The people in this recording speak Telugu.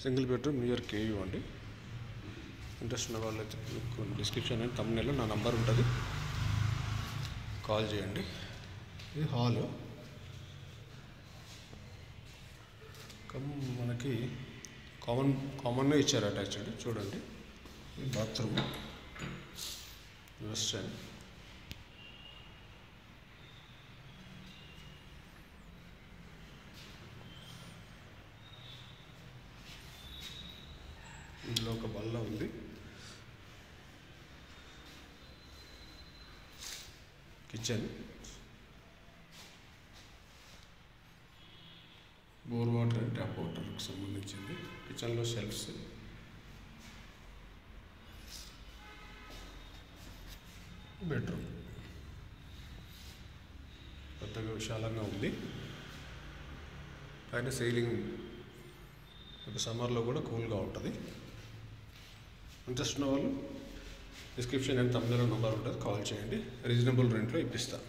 సింగిల్ బెడ్రూమ్ నియర్ కేయూ అండి. ఇంట్రెస్ట్ ఉన్న వాళ్ళైతే డిస్క్రిప్షన్ అండ్ తమ్మునేలో నా నంబర్ ఉంటుంది, కాల్ చేయండి. ఇది హాలు. మనకి కామన్గా ఇచ్చారు అటాచ్డ్. చూడండి, ఇది బాత్రూమ్, వెస్టర్న్. ఇందులో ఒక బల్ల ఉంది. Kitchen, bore water and tap వాటర్కి సంబంధించింది. కిచెన్లో షెల్ఫ్స్, బెడ్రూమ్ పెద్దగా విశాలంగా ఉంది. పైన సీలింగ్ సమ్మర్లో కూడా కూల్గా ఉంటుంది. ఇంట్రెస్ట్ ఉన్న వాళ్ళు డిస్క్రిప్షన్ అండ్ తమ్మునేలో నంబర్ ఉంటుంది, కాల్ చేయండి. రీజనబుల్ రెంట్లో ఇప్పిస్తాను.